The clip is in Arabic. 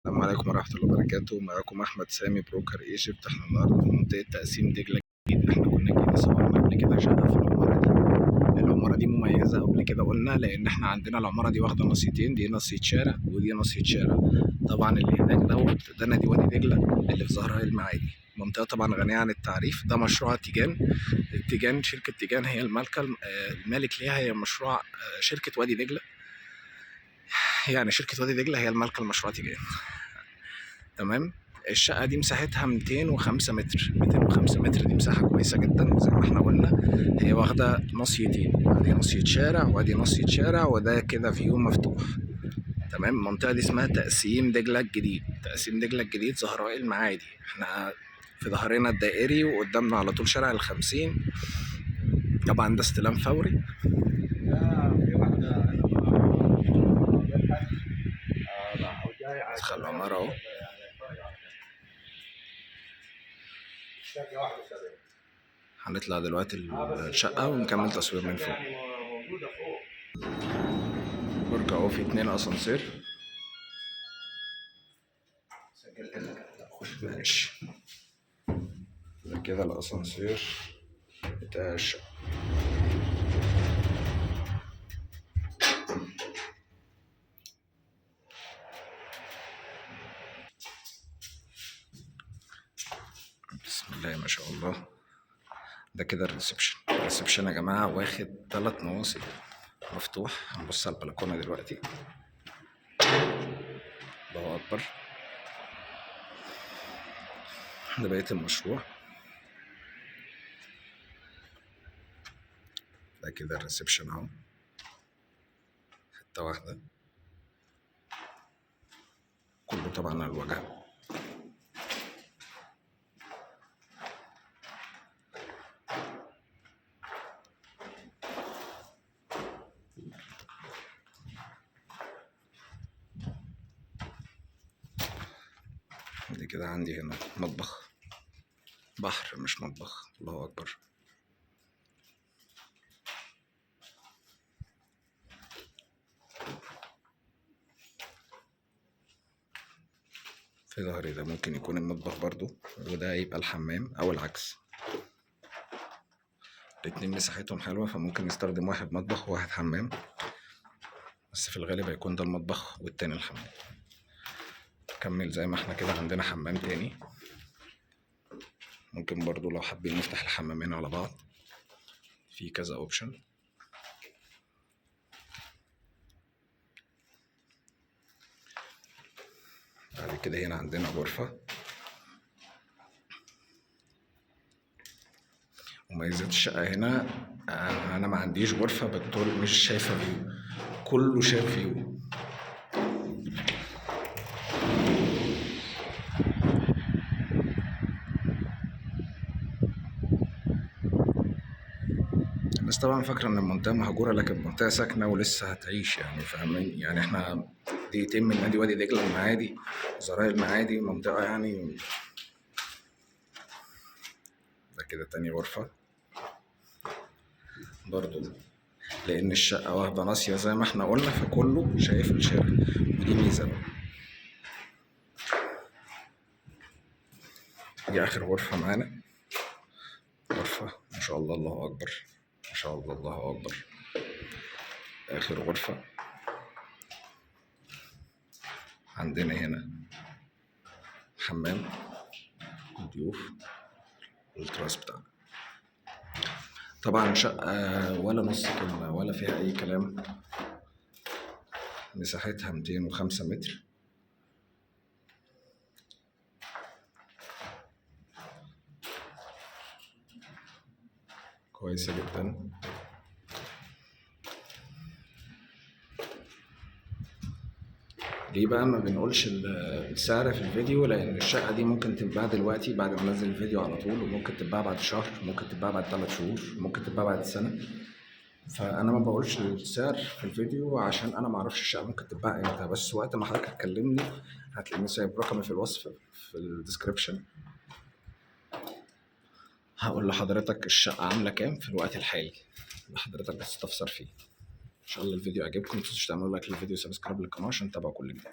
السلام عليكم ورحمة الله وبركاته. معاكم أحمد سامي بروكر ايجيبت. احنا النهاردة في منطقة تقسيم دجلة الجديد. احنا كنا جايين صورنا قبل كده شقة في العمارة دي. العمارة دي مميزة قبل كده قلنا، لأن احنا عندنا العمارة دي واخدة نصيتين، دي نصية شارع ودي نصية شارع. طبعا اللي هناك ده نادي وادي دجلة اللي في زهراء المعادي. منطقة طبعا غنية عن التعريف. ده مشروع تيجان. شركة تيجان هي المالكة، المالك ليها هي مشروع شركة وادي دجلة. يعني شركة وادي دجلة هي المالكة لمشروع تيجان. تمام. الشقة دي مساحتها 205 متر. 205 متر دي مساحة كويسة جدا زي ما احنا قلنا. هي واخدة نصيتين، ادي نصية شارع وادي نصية شارع، وده كده فيو مفتوح. تمام. المنطقة دي اسمها تقسيم دجلة الجديد. تقسيم دجلة الجديد زهراء المعادي. احنا في ظهرنا الدائري وقدامنا على طول شارع ال50. طبعا ده استلام فوري. دخل العمارة اهو. هنطلع دلوقتي الشقة ونكمل تصوير من فوق. برج اهو، في 2 اسانسير. ماشي. ده كده الاسانسير بتاع الشقة. بسم الله ما شاء الله. ده كده الريسبشن يا جماعة واخد 3 نواصي مفتوح. هنبص على البلكونة دلوقتي. الله أكبر. ده بقية المشروع. ده كده الريسبشن اهو، حتة واحدة، كله طبعا على الواجهة. دي كده عندي هنا مطبخ، بحر مش مطبخ. الله أكبر. في ظهري ده ممكن يكون المطبخ برضو، وده يبقى الحمام أو العكس. الاتنين مساحتهم حلوة، فممكن نستخدم واحد مطبخ وواحد حمام، بس في الغالب هيكون ده المطبخ والتاني الحمام. نكمل زي ما احنا كده. عندنا حمام تاني، ممكن برضو لو حابين نفتح الحمامين على بعض، في كذا اوبشن. بعد كده هنا عندنا غرفة. مميزات الشقة هنا، أنا ما عنديش غرفة بالطول مش شايفة فيو، كله شايف فيو. الناس طبعا فاكرة إن المنطقة مهجورة، لكن المنطقة ساكنة ولسه هتعيش، يعني فاهمين. يعني احنا دقيقتين من نادي وادي دجلة المعادي، زراير المعادي، منطقة يعني. ده كده تاني غرفة برضو، لأن الشقة واخدة ناصية زي ما احنا قلنا، فكله شايف الشارع، ودي ميزة بقى. دي آخر غرفة معانا. غرفة ما شاء الله، الله أكبر، ما شاء الله، الله أكبر. آخر غرفة عندنا هنا حمام ضيوف والتراس بتاعنا. طبعا شقة ولا نص كلمة ولا فيها أي كلام. مساحتها 205 متر. كويسة جدا. ليه بقى ما بنقولش السعر في الفيديو؟ لأن الشقة دي ممكن تتباع دلوقتي بعد ما انزل الفيديو على طول، وممكن تتباع بعد شهر، ممكن تتباع بعد 3 شهور، ممكن تتباع بعد سنة. فأنا ما بقولش السعر في الفيديو عشان أنا معرفش الشقة ممكن تتباع امتى، بس وقت ما حضرتك هتكلمني هتلاقيني سايب رقمي في الوصف في الديسكريبشن. هقول لحضرتك الشقة عاملة كام في الوقت الحالي لحضرتك بس تستفسر فيه. ان شاء الله الفيديو عجبكم، متنسوش تعملوا لايك للفيديو وسبسكرايب للقناة عشان تتابعوا كل جديد.